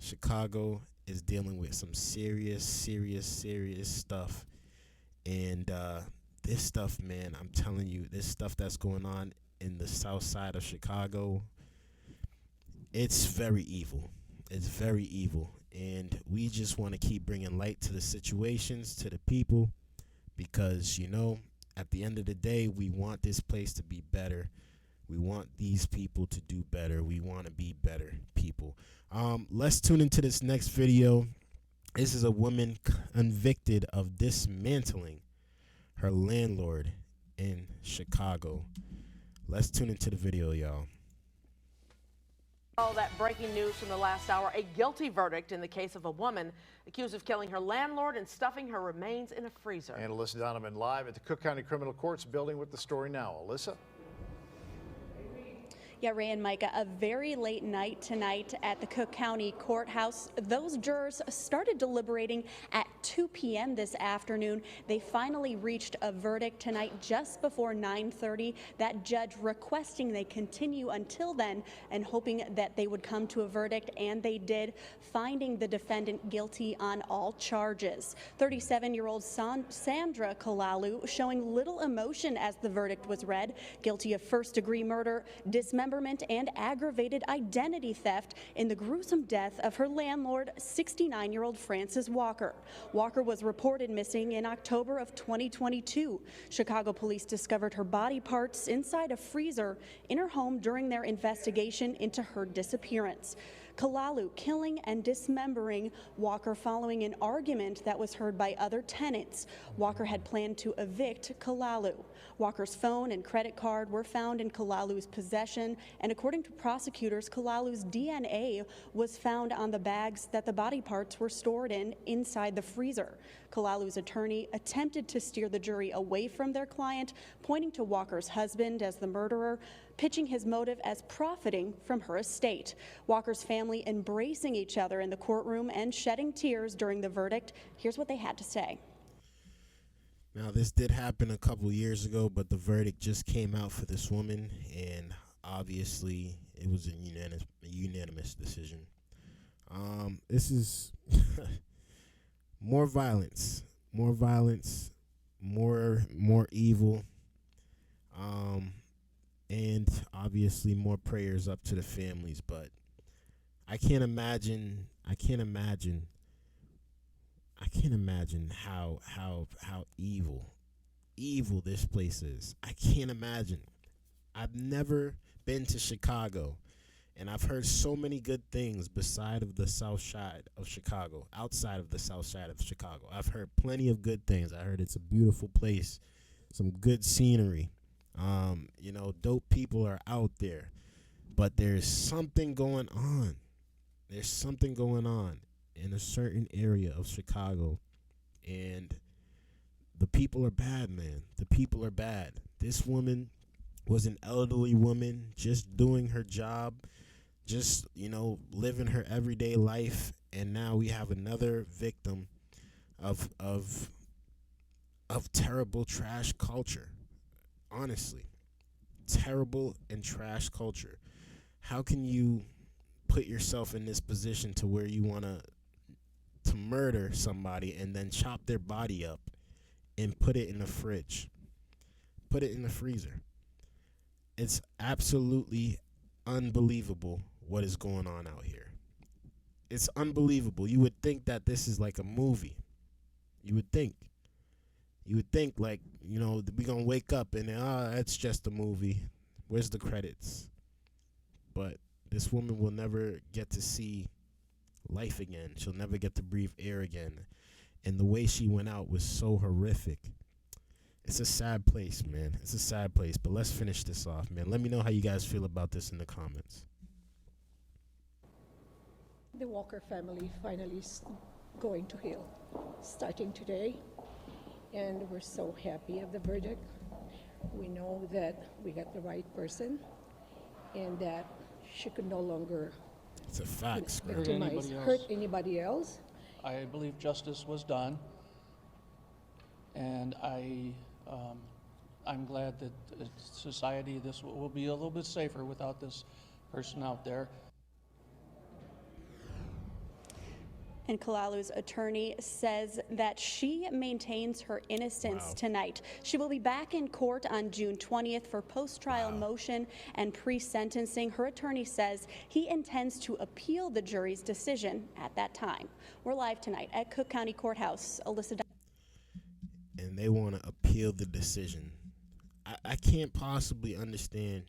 Chicago is dealing with some serious stuff. And this stuff, man, I'm telling you, this stuff that's going on in the south side of Chicago, it's very evil. It's very evil. And we just want to keep bringing light to the situations, to the people, because, at the end of the day, we want this place to be better. We want these people to do better. We want to be better people. Let's tune into this next video. This is a woman convicted of dismantling her landlord in Chicago. Let's tune into the video, y'all. Oh, that breaking news from the last hour. A guilty verdict in the case of a woman accused of killing her landlord and stuffing her remains in a freezer. And Alyssa Donovan live at the Cook County Criminal Courts building with the story now. Alyssa? Yeah, Ray and Micah, a very late night tonight at the Cook County Courthouse. Those jurors started deliberating at 2 p.m. this afternoon. They finally reached a verdict tonight just before 9:30. That judge requesting they continue until then and hoping that they would come to a verdict, and they did, finding the defendant guilty on all charges. 37-year-old Sandra Kalalu showing little emotion as the verdict was read, guilty of first-degree murder, dismemberment, and aggravated identity theft in the gruesome death of her landlord, 69-year-old Frances Walker. Walker was reported missing in October of 2022. Chicago police discovered her body parts inside a freezer in her home during their investigation into her disappearance. Kalalu killing and dismembering Walker following an argument that was heard by other tenants. Walker had planned to evict Kalalu. Walker's phone and credit card were found in Kalalu's possession, and according to prosecutors, Kalalu's DNA was found on the bags that the body parts were stored in inside the freezer. Kalalu's attorney attempted to steer the jury away from their client, pointing to Walker's husband as the murderer, pitching his motive as profiting from her estate. Walker's family embracing each other in the courtroom and shedding tears during the verdict. Here's what they had to say. Now, this did happen a couple years ago, but the verdict just came out for this woman, and obviously it was a unanimous decision. This is more violence, more evil, and obviously more prayers up to the families. But I can't imagine how evil this place is. I can't imagine. I've never been to Chicago, and I've heard so many good things outside of the south side of Chicago. I've heard plenty of good things. I heard it's a beautiful place, some good scenery. Dope people are out there, but there's something going on. There's something going on in a certain area of Chicago, and the people are bad, man. The people are bad. This woman was an elderly woman just doing her job, just, living her everyday life, and now we have another victim of terrible trash culture. Honestly, terrible and trash culture. How can you put yourself in this position to where you want to murder somebody and then chop their body up and put it in the fridge, put it in the freezer? It's absolutely unbelievable what is going on out here. It's unbelievable. You would think that this is like a movie. You would think like, we're going to wake up and it's just a movie. Where's the credits? But this woman will never get to see life again. She'll never get to breathe air again. And the way she went out was so horrific. It's a sad place, man. It's a sad place. But let's finish this off, man. Let me know how you guys feel about this in the comments. The Walker family finally is going to heal, starting today. And we're so happy of the verdict. We know that we got the right person and that she could no longer It's a fact. hurt anybody else. I believe justice was done, and I'm glad that society will be a little bit safer without this person out there. And Kalalu's attorney says that she maintains her innocence Wow. tonight. She will be back in court on June 20th for post-trial motion and pre-sentencing. Her attorney says he intends to appeal the jury's decision at that time. We're live tonight at Cook County Courthouse. Alyssa. And they want to appeal the decision. I can't possibly understand.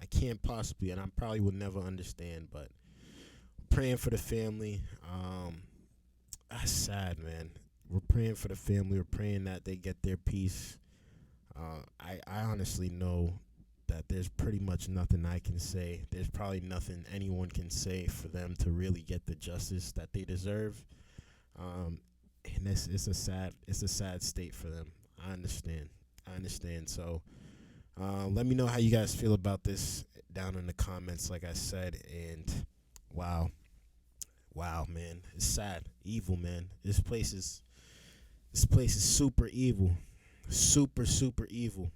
I can't possibly, and I probably will never understand, but praying for the family. That's sad, man. We're praying for the family. We're praying that they get their peace. I honestly know that there's pretty much nothing I can say. There's probably nothing anyone can say for them to really get the justice that they deserve. And it's a sad state for them. I understand. So let me know how you guys feel about this down in the comments, like I said. And wow, man, it's sad, evil, man. This place is super evil, super evil.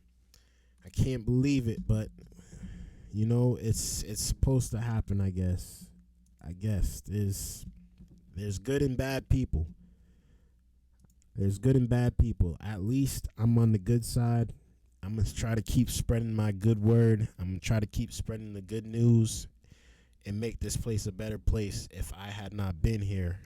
I can't believe it, but you know, it's supposed to happen. I guess there's good and bad people. There's good and bad people. At least I'm on the good side. I'm going to try to keep spreading my good word. I'm going to try to keep spreading the good news and make this place a better place if I had not been here.